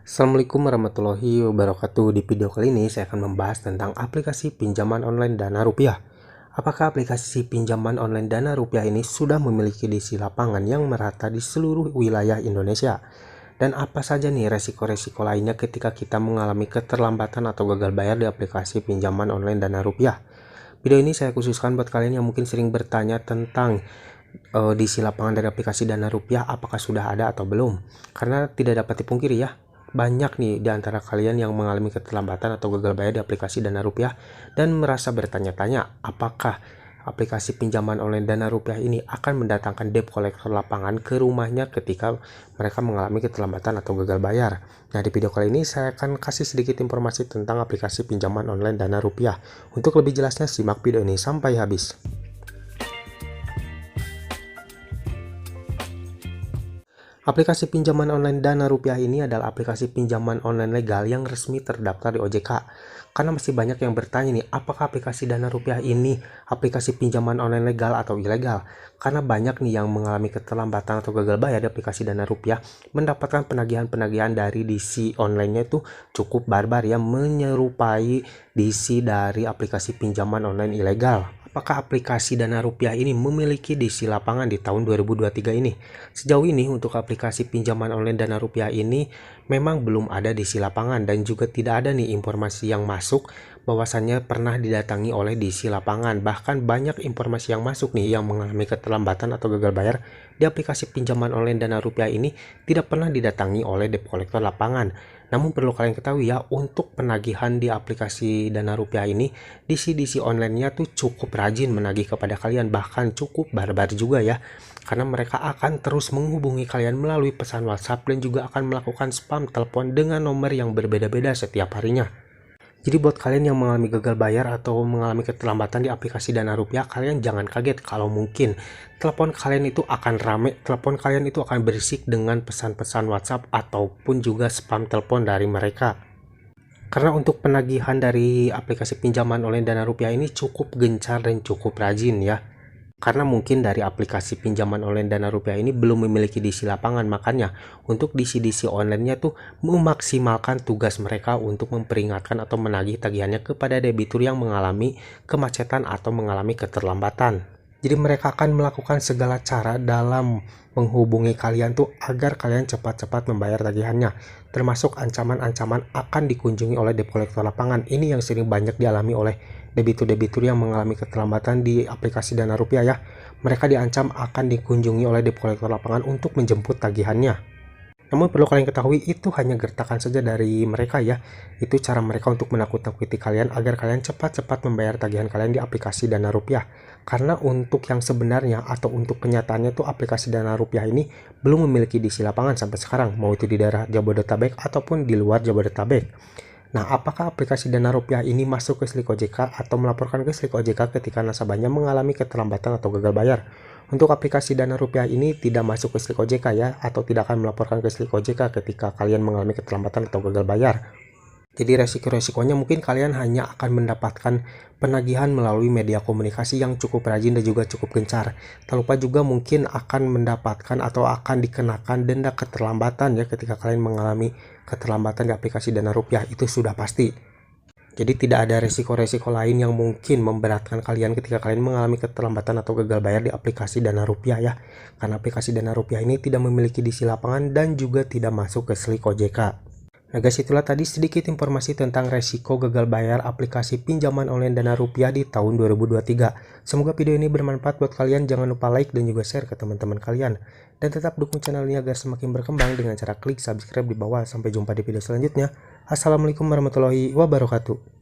Assalamualaikum warahmatullahi wabarakatuh. Di video kali ini saya akan membahas tentang aplikasi pinjaman online Dana Rupiah. Apakah aplikasi pinjaman online Dana Rupiah ini sudah memiliki diisi lapangan yang merata di seluruh wilayah Indonesia? Dan apa saja nih resiko-resiko lainnya ketika kita mengalami keterlambatan atau gagal bayar di aplikasi pinjaman online Dana Rupiah? Video ini saya khususkan buat kalian yang mungkin sering bertanya tentang diisi lapangan dari aplikasi Dana Rupiah, apakah sudah ada atau belum? Karena tidak dapat dipungkiri ya, banyak nih di antara kalian yang mengalami keterlambatan atau gagal bayar di aplikasi Dana Rupiah dan merasa bertanya-tanya apakah aplikasi pinjaman online Dana Rupiah ini akan mendatangkan debt collector lapangan ke rumahnya ketika mereka mengalami keterlambatan atau gagal bayar. Nah, di video kali ini saya akan kasih sedikit informasi tentang aplikasi pinjaman online Dana Rupiah. Untuk lebih jelasnya simak video ini sampai habis. Aplikasi pinjaman online Dana Rupiah ini adalah aplikasi pinjaman online legal yang resmi terdaftar di OJK. Karena masih banyak yang bertanya nih, apakah aplikasi Dana Rupiah ini aplikasi pinjaman online legal atau ilegal? Karena banyak nih yang mengalami keterlambatan atau gagal bayar di aplikasi Dana Rupiah mendapatkan penagihan-penagihan dari DC online-nya itu cukup barbar ya, menyerupai DC dari aplikasi pinjaman online ilegal. Apakah aplikasi Dana Rupiah ini memiliki diisi lapangan di tahun 2023 ini? Sejauh ini untuk aplikasi pinjaman online Dana Rupiah ini memang belum ada diisi lapangan dan juga tidak ada nih informasi yang masuk bahwasannya pernah didatangi oleh diisi lapangan. Bahkan banyak informasi yang masuk nih yang mengalami keterlambatan atau gagal bayar di aplikasi pinjaman online Dana Rupiah ini tidak pernah didatangi oleh debt collector lapangan. Namun perlu kalian ketahui ya, untuk penagihan di aplikasi Dana Rupiah ini, DC online-nya tuh cukup rajin menagih kepada kalian, bahkan cukup barbar juga ya. Karena mereka akan terus menghubungi kalian melalui pesan WhatsApp dan juga akan melakukan spam telepon dengan nomor yang berbeda-beda setiap harinya. Jadi buat kalian yang mengalami gagal bayar atau mengalami keterlambatan di aplikasi Dana Rupiah, kalian jangan kaget kalau mungkin telepon kalian itu akan rame, telepon kalian itu akan berisik dengan pesan-pesan WhatsApp ataupun juga spam telepon dari mereka. Karena untuk penagihan dari aplikasi pinjaman online Dana Rupiah ini cukup gencar dan cukup rajin ya. Karena mungkin dari aplikasi pinjaman online Dana Rupiah ini belum memiliki DC lapangan, makanya untuk DC online-nya tuh memaksimalkan tugas mereka untuk memperingatkan atau menagih tagihannya kepada debitur yang mengalami kemacetan atau mengalami keterlambatan. Jadi mereka akan melakukan segala cara dalam menghubungi kalian tuh agar kalian cepat-cepat membayar tagihannya, termasuk ancaman-ancaman akan dikunjungi oleh debt collector lapangan. Ini yang sering banyak dialami oleh debitur-debitur yang mengalami keterlambatan di aplikasi Dana Rupiah ya. Mereka diancam akan dikunjungi oleh debt collector lapangan untuk menjemput tagihannya. Namun perlu kalian ketahui, itu hanya gertakan saja dari mereka ya. Itu cara mereka untuk menakut-nakuti kalian agar kalian cepat-cepat membayar tagihan kalian di aplikasi Dana Rupiah. Karena untuk yang sebenarnya atau untuk kenyataannya tuh aplikasi Dana Rupiah ini belum memiliki diisi lapangan sampai sekarang, mau itu di daerah Jabodetabek ataupun di luar Jabodetabek. Nah, apakah aplikasi Dana Rupiah ini masuk ke SLIK OJK atau melaporkan ke SLIK OJK ketika nasabahnya mengalami keterlambatan atau gagal bayar? Untuk aplikasi Dana Rupiah ini tidak masuk ke SLIK OJK ya, atau tidak akan melaporkan ke SLIK OJK ketika kalian mengalami keterlambatan atau gagal bayar. Jadi resiko-resikonya mungkin kalian hanya akan mendapatkan penagihan melalui media komunikasi yang cukup rajin dan juga cukup gencar. Tak lupa juga mungkin akan mendapatkan atau akan dikenakan denda keterlambatan ya ketika kalian mengalami keterlambatan di aplikasi Dana Rupiah, itu sudah pasti. Jadi tidak ada resiko-resiko lain yang mungkin memberatkan kalian ketika kalian mengalami keterlambatan atau gagal bayar di aplikasi Dana Rupiah ya. Karena aplikasi Dana Rupiah ini tidak memiliki diisi lapangan dan juga tidak masuk ke SLIK OJK. Nah guys, itulah tadi sedikit informasi tentang resiko gagal bayar aplikasi pinjaman online Dana Rupiah di tahun 2023. Semoga video ini bermanfaat buat kalian. Jangan lupa like dan juga share ke teman-teman kalian. Dan tetap dukung channel ini agar semakin berkembang dengan cara klik subscribe di bawah. Sampai jumpa di video selanjutnya. Assalamualaikum warahmatullahi wabarakatuh.